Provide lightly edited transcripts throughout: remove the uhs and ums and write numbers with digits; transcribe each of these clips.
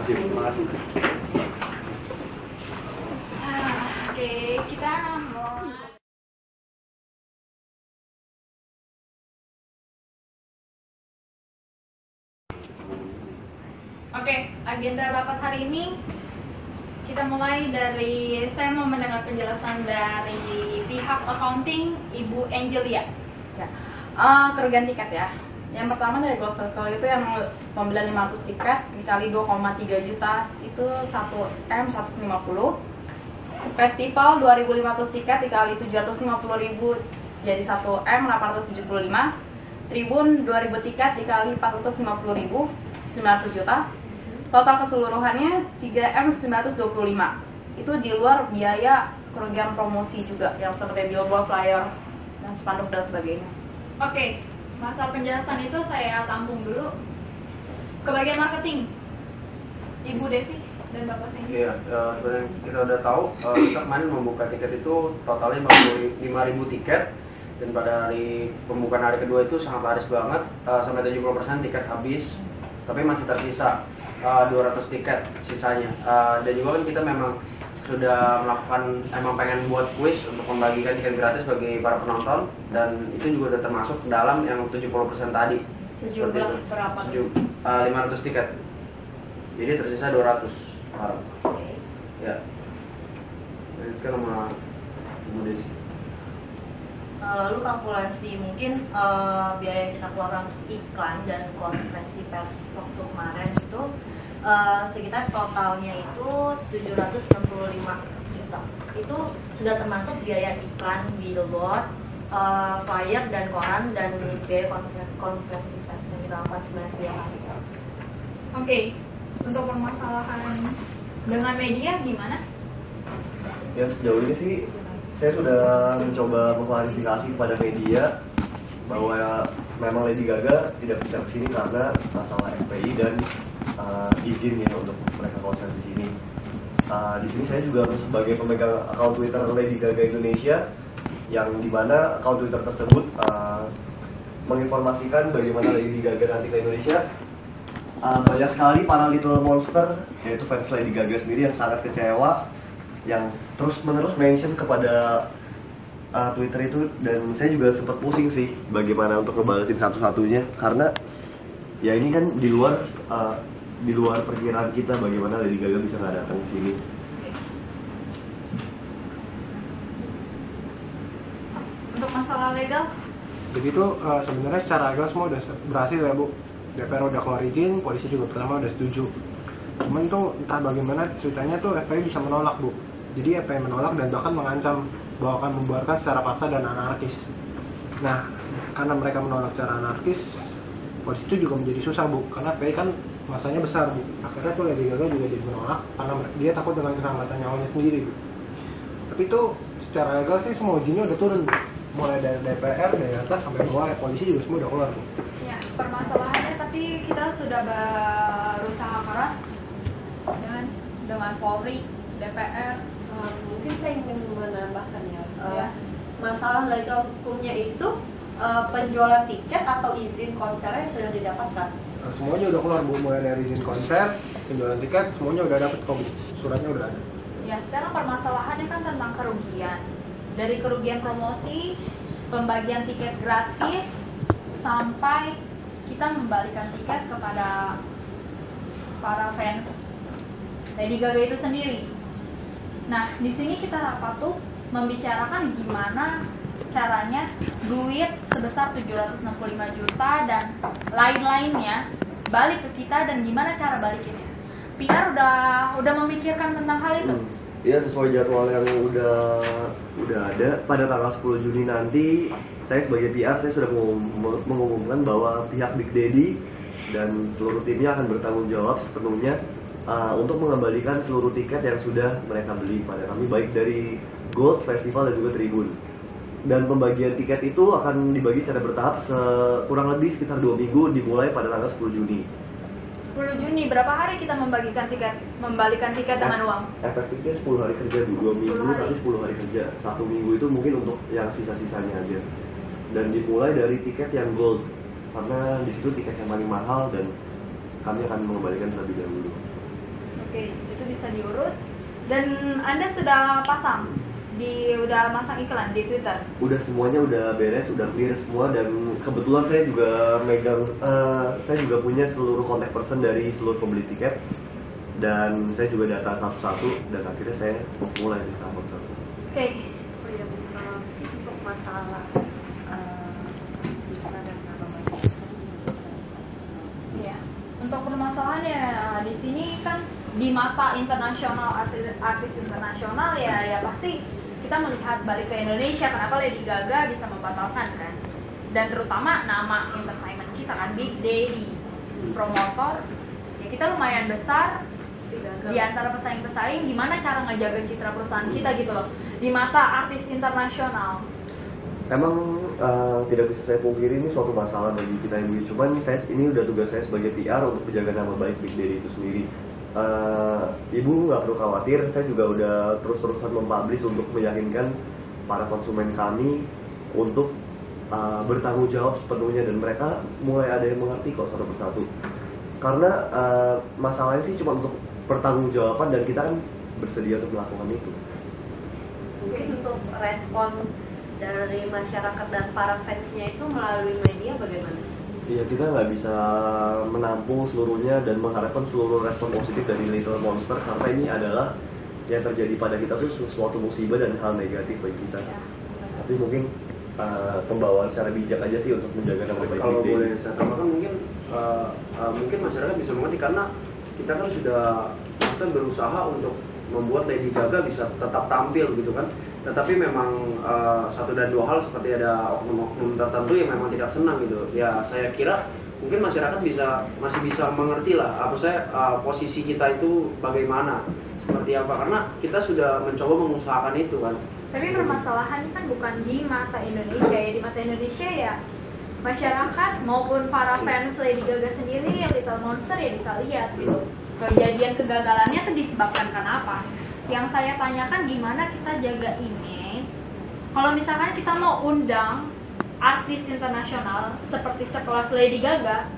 Terima kasih. Oke, kita mau. Oke, agenda rapat hari ini kita mulai dari, saya mau mendengar penjelasan dari pihak accounting Ibu Angelia. Ya. Kerugian tiket ya. Yang pertama dari Gold Circle itu yang pembelian 500 tiket dikali 2,3 juta itu 1M 150. Festival 2.500 tiket dikali 750.000 jadi 1M 875. Tribun 2.000 tiket dikali 450.000 900 juta. Total keseluruhannya 3M 925. Itu di luar biaya kerugian promosi juga yang seperti billboard, flyer, dan spanduk dan sebagainya. Oke, masalah penjelasan itu saya tampung dulu ke bagian marketing. Ibu Desi dan Bapak Sengki. Iya, sebenarnya kita udah tahu kita kemarin membuka tiket itu totalnya 55.000 tiket, dan pada hari pembukaan hari kedua itu sangat laris banget, sampai 70% tiket habis, tapi masih tersisa 200 tiket sisanya. Dan juga kan kita memang sudah melakukan, emang pengen buat quiz untuk membagikan tiket gratis bagi para penonton, dan itu juga udah termasuk dalam yang 70% tadi. Sejumlah berapa? 500 tiket. Jadi tersisa 200 orang. Oke. Ya. Lanjutkan sama Ibu Desi. Lalu kalkulasi mungkin biaya yang kita keluarkan iklan dan konferensi pers waktu kemarin itu sekitar totalnya itu 765 juta. Itu sudah termasuk biaya iklan billboard, flyer dan koran, dan biaya konferensi pers yang kita lakukan sebanyak 2 kali. Oke, untuk permasalahan dengan media gimana? Ya, sejauh ini sih saya sudah mencoba mengklarifikasi kepada media bahwa memang Lady Gaga tidak bisa kesini karena masalah FPI dan izin ya untuk mereka konser di sini. Di sini saya juga sebagai pemegang akun Twitter Lady Gaga Indonesia, yang dimana akun Twitter tersebut menginformasikan bagaimana Lady Gaga nanti ke Indonesia. Banyak sekali para little monster, yaitu fans Lady Gaga sendiri yang sangat kecewa, yang terus-menerus mention kepada Twitter itu, dan saya juga sempat pusing sih bagaimana untuk ngebalesin satu-satunya, karena ya ini kan di luar perkiraan kita bagaimana Lady Gaga bisa nggak datang ke sini. Untuk masalah legal? Begitu sebenarnya secara legal semua udah berhasil ya Bu. DPR udah keluar izin, polisi juga pertama udah setuju. Cuman tuh entah bagaimana ceritanya tuh FPI bisa menolak Bu. Jadi FPI menolak dan bahkan mengancam bahwa akan membuarkan secara paksa dan anarkis. Nah, karena mereka menolak secara anarkis, polisi itu juga menjadi susah Bu, karena FPI kan masanya besar Bu. Akhirnya tuh Lady Gaga juga jadi menolak karena dia takut dengan keselamatan nyawanya sendiri Bu. Tapi itu secara legal sih semua izinnya udah turun Bu. Mulai dari DPR, dari atas sampai bawah, polisi juga semua udah keluar Bu. Ya, permasalahannya tapi kita sudah berusaha keras dengan Polri, DPR. Mungkin saya ingin menambahkan ya, Ya. masalah legal hukumnya itu penjualan tiket atau izin konsernya yang sudah didapatkan. Nah, semuanya udah keluar Bu, mulai dari izin konser, penjualan tiket, semuanya udah dapet kok Bu. Suratnya udah ada. Ya, sekarang permasalahannya kan tentang kerugian. Dari kerugian promosi, pembagian tiket gratis, sampai kita membalikan tiket kepada para fans Lady Gaga itu sendiri. Nah, di sini kita rapat tuh membicarakan gimana caranya duit sebesar 765 juta dan lain-lainnya balik ke kita, dan gimana cara balikinnya. PR udah memikirkan tentang hal itu. Ya, sesuai jadwal yang udah ada pada tanggal 10 Juni nanti, saya sebagai PR saya sudah mengumumkan bahwa pihak Big Daddy dan seluruh timnya akan bertanggung jawab sepenuhnya untuk mengembalikan seluruh tiket yang sudah mereka beli pada kami, baik dari Gold, Festival, dan juga Tribun. Dan pembagian tiket itu akan dibagi secara bertahap kurang lebih sekitar 2 minggu, dimulai pada tanggal 10 Juni. 10 Juni, berapa hari kita membalikan tiket dengan uang? Efektifnya 10 hari kerja, 2 minggu, 10 hari. tapi 10 hari kerja. 1 minggu itu mungkin untuk yang sisa-sisanya aja. Dan dimulai dari tiket yang Gold, karena di situ tiket yang paling mahal dan kami akan mengembalikan terlebih dahulu. Oke, itu bisa diurus. Dan Anda sudah masang iklan di Twitter? Udah, semuanya udah beres, udah clear semua, dan kebetulan saya juga saya juga punya seluruh contact person dari seluruh pembeli tiket, dan saya juga data satu-satu, dan akhirnya saya mulai di tahap satu. Oke. Untuk masalah citra dan nama baik. Iya. Untuk permasalahannya di sini kan di mata internasional, artis internasional ya pasti kita melihat balik ke Indonesia, kenapa Lady Gaga bisa membatalkan kan, dan terutama nama entertainment kita kan, Big Daddy promotor ya, kita lumayan besar di antara pesaing-pesaing. Gimana cara ngejaga citra perusahaan kita gitu loh di mata artis internasional? Emang tidak bisa saya pungkiri ini suatu masalah bagi kita ibu. Cuman ini udah tugas saya sebagai PR untuk menjaga nama baik Big Daddy itu sendiri. Ibu nggak perlu khawatir, saya juga udah terus-terusan mempublish untuk meyakinkan para konsumen kami untuk bertanggung jawab sepenuhnya, dan mereka mulai ada yang mengerti kok satu persatu. Karena masalahnya sih cuma untuk pertanggungjawaban, dan kita kan bersedia untuk melakukan itu. Mungkin untuk respon dari masyarakat dan para fansnya itu melalui media bagaimana? Iya, kita nggak bisa menampung seluruhnya dan mengharapkan seluruh respon positif dari Little Monster, karena ini adalah yang terjadi pada kita tuh suatu musibah dan hal negatif bagi kita. Tapi mungkin pembawaan secara bijak aja sih untuk menjaga nama baik. Kalau boleh saya tambahkan, mungkin masyarakat bisa mengerti karena kita kan sudah berusaha untuk membuat Lady Gaga bisa tetap tampil gitu kan. Tetapi memang satu dan dua hal seperti ada oknum-oknum tertentu yang memang tidak senang gitu. Ya saya kira mungkin masyarakat masih bisa mengerti lah posisi kita itu bagaimana, seperti apa, karena kita sudah mencoba mengusahakan itu kan. Tapi permasalahannya kan bukan di mata Indonesia ya, di mata Indonesia ya masyarakat maupun para fans Lady Gaga sendiri, Little Monster ya bisa lihat gitu kejadian kegagalannya itu disebabkan kenapa. Yang saya tanyakan gimana kita jaga image kalau misalkan kita mau undang artis internasional seperti sekelas Lady Gaga.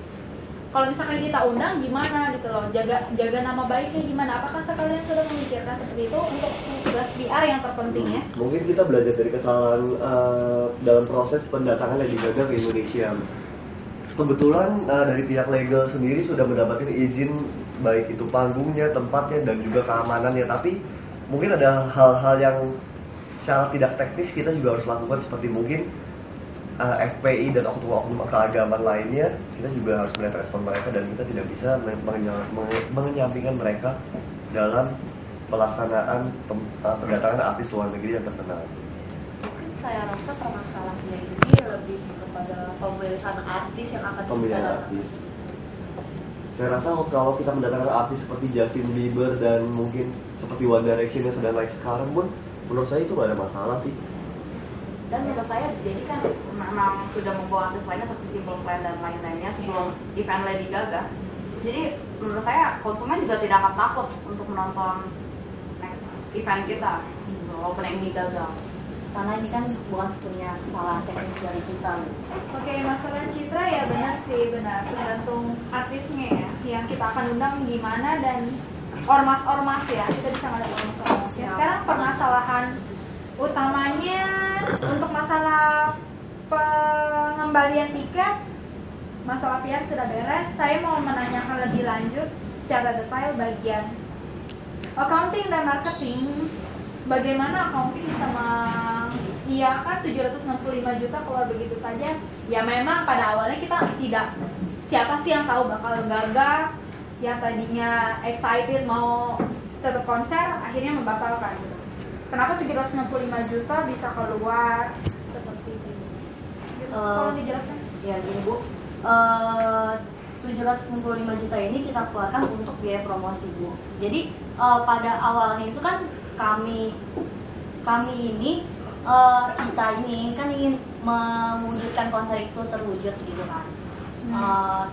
Kalau misalkan kita undang gimana gitu loh, jaga nama baiknya gimana? Apakah sekalian sudah memikirkan seperti itu untuk tugas PR yang terpenting ya? Mungkin kita belajar dari kesalahan dalam proses pendatangan Lady Gaga ke Indonesia. Kebetulan dari pihak legal sendiri sudah mendapatkan izin baik itu panggungnya, tempatnya, dan juga keamanannya. Tapi mungkin ada hal-hal yang secara tidak teknis kita juga harus lakukan, seperti mungkin FPI dan oknum-oknum keagamaan lainnya. Kita juga harus melihat respon mereka, dan kita tidak bisa menyampingkan mereka dalam pelaksanaan kedatangan artis luar negeri yang terkenal. Mungkin saya rasa permasalahannya ini lebih kepada pemilihan artis yang akan Pemilihan artis. Saya rasa kalau kita mendatangkan artis seperti Justin Bieber dan mungkin seperti One Direction yang sedang naik sekarang pun, menurut saya itu nggak ada masalah sih. Dan menurut saya jadi kan memang sudah membawa artis lainnya seperti Simple Plan dan lain-lainnya sebelum event Lady Gaga. Jadi menurut saya konsumen juga tidak akan takut untuk menonton next event kita walaupun yang ini gagal. Karena ini kan bukan sepenuhnya kesalahan teknis dari kita. Oke, masalah citra ya benar sih, tergantung artisnya ya. Yang kita akan undang gimana dan ormas-ormas ya, kita bisa ngadain ormas-ormas ya. Sekarang permasalahan utamanya untuk masalah pengembalian tiket, masalah PR sudah beres. Saya mau menanyakan lebih lanjut secara detail bagian accounting dan marketing. Bagaimana accounting bisa mengiyakan 765 juta keluar begitu saja? Ya memang pada awalnya kita tidak, siapa sih yang tahu bakal gagal, yang tadinya excited mau tetap konser akhirnya membatalkan gitu. Kenapa 765 juta bisa keluar seperti itu? Tolong dijelaskan. Ya gini Bu, 765 juta ini kita keluarkan untuk biaya promosi Bu. Jadi pada awalnya itu kan kami ini kita ini kan ingin mewujudkan konser itu terwujud gitu kan.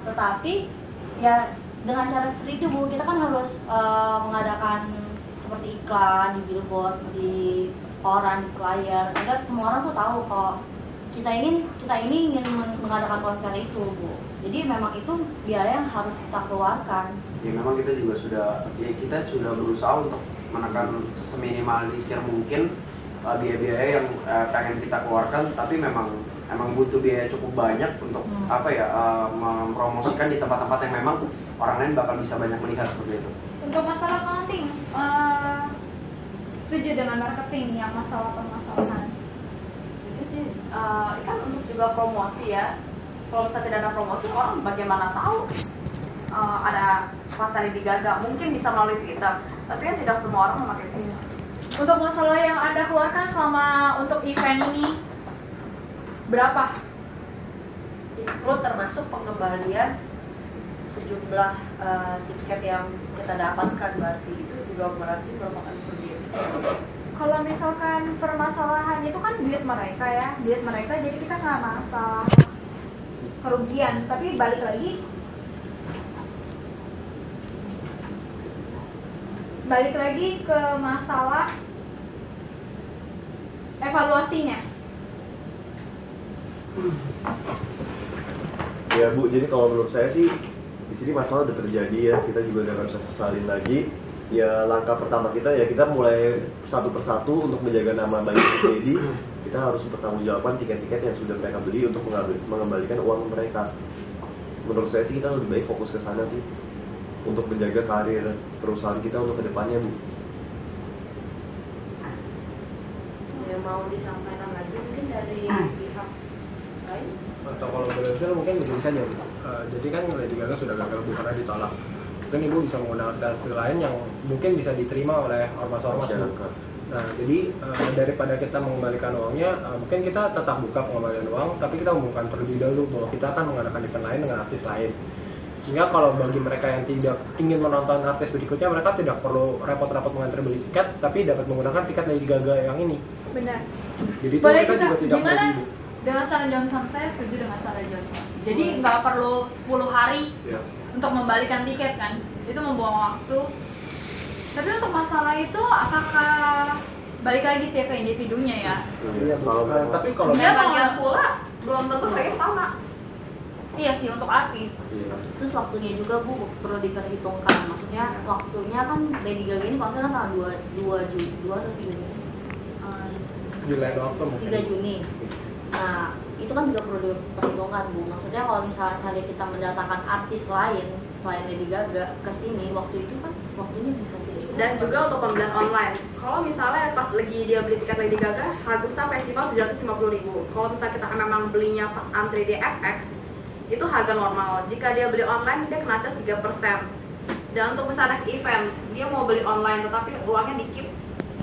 Tetapi ya dengan cara seperti itu Bu, kita kan harus mengadakan seperti iklan di billboard, di koran, di flyer, agar semua orang tuh tahu kok kita ini ingin mengadakan konser itu, Bu. Jadi memang itu biaya yang harus kita keluarkan. Ya memang kita juga sudah berusaha untuk menekan seminimalisir mungkin biaya-biaya yang pengen kita keluarkan, tapi memang butuh biaya cukup banyak untuk mempromosikan di tempat-tempat yang memang orang lain bakal bisa banyak melihat seperti itu. Untuk masalah accounting, setuju dengan marketing yang masalah permasalahan? Setuju sih, kan untuk juga promosi ya. Kalau misalnya tidak ada promosi, orang bagaimana tahu ada pasar Lady Gaga? Mungkin bisa melalui Twitter, tapi kan tidak semua orang memakai Twitter. Untuk masalah yang Anda keluarkan selama untuk event ini, berapa? Itu termasuk pengembalian sejumlah tiket yang kita dapatkan, berarti itu juga berarti merupakan kerugian. Kalau misalkan permasalahan itu kan duit mereka ya, jadi kita nggak masalah kerugian, tapi balik lagi ke masalah evaluasinya. Ya Bu, jadi kalau menurut saya sih di sini masalah udah terjadi ya, kita juga udah nggak bisa sesalin lagi. Ya langkah pertama kita ya kita mulai satu persatu untuk menjaga nama baik Dedi. Kita harus bertanggungjawabkan tiket-tiket yang sudah mereka beli untuk mengembalikan uang mereka. Menurut saya sih kita lebih baik fokus ke sana sih untuk menjaga karir perusahaan kita untuk kedepannya, Bu. Ya, mau disampaikan lagi mungkin dari pihak lain? Atau kalau berhasil mungkin begini saja, Bu. Jadi kan Lady Gaga sudah gagal, Bu, karena ditolak. Mungkin Ibu bisa menggunakan strategi lain yang mungkin bisa diterima oleh ormas-ormas. Nah, jadi daripada kita mengembalikan uangnya, mungkin kita tetap buka pengembalian uang, tapi kita umumkan terlebih dahulu bahwa kita akan mengadakan event lain dengan artis lain. Sehingga kalau bagi mereka yang tidak ingin menonton artis berikutnya, mereka tidak perlu repot-repot mengantar beli tiket, tapi dapat menggunakan tiket Lady Gaga yang ini. Benar. Jadi itu Boleh kita juga tidak gimana? perlu. Dengan saran Johnson, saya setuju dengan saran Johnson. Jadi nggak perlu 10 hari untuk membalikan tiket kan, itu membuang waktu. Tapi untuk masalah itu apakah balik lagi sih ke individunya ya? Iya, tapi kalau Dia bagian pula belum tentu mereka sama. Iya sih untuk artis. Terus waktunya juga, Bu, perlu diperhitungkan. Maksudnya waktunya kan Lady Gaga ini konser kan tanggal 2 atau 3 Juni. Juli waktu mungkin. 3 Juni. Nah, itu kan juga perlu diperhitungkan, Bu. Maksudnya kalau misalnya kita mendatangkan artis lain selain Lady Gaga ke sini, waktu itu kan waktunya bisa tidak. Dan juga untuk pembelian online. Kalau misalnya pas lagi dia beli tiket Lady Gaga, harga besar festival 750.000. Kalau misalnya kita memang belinya pas antri di FX, itu harga normal. Jika dia beli online, dia kena charge 3%. Dan untuk misalnya event, dia mau beli online tetapi uangnya dikip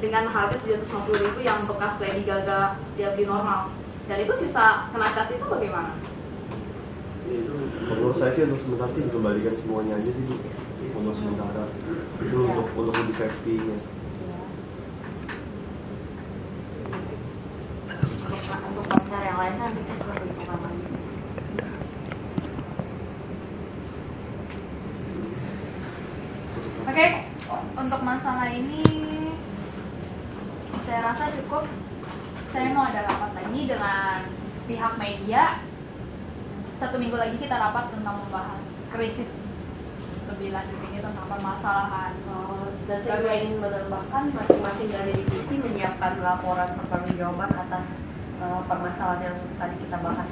dengan harga 750.000 yang bekas Lady Gaga dia beli normal. Dan itu sisa kena charge itu bagaimana? Menurut saya sih untuk sementara sih dikembalikan semuanya aja sih, Bu. Untuk sementara itu untuk lebih safety-nya. Untuk konser yang lain nanti kita perhitungkan lagi. Oke, untuk masalah ini saya rasa cukup. Saya mau ada rapat lagi dengan pihak media. 1 minggu lagi kita rapat tentang membahas krisis lebih lanjut ini tentang permasalahan. Dan saya juga ingin menambahkan masing-masing dari divisi menyiapkan laporan pertanggungjawaban atas permasalahan yang tadi kita bahas.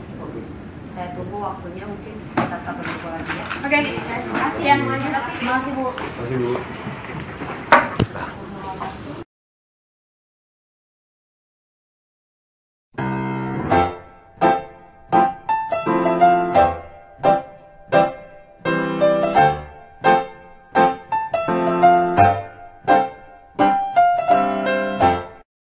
Saya tunggu waktunya, mungkin kita 1 minggu lagi ya. Oke, terima kasih ya semuanya. Terima kasih, Bu. Terima kasih, Bu.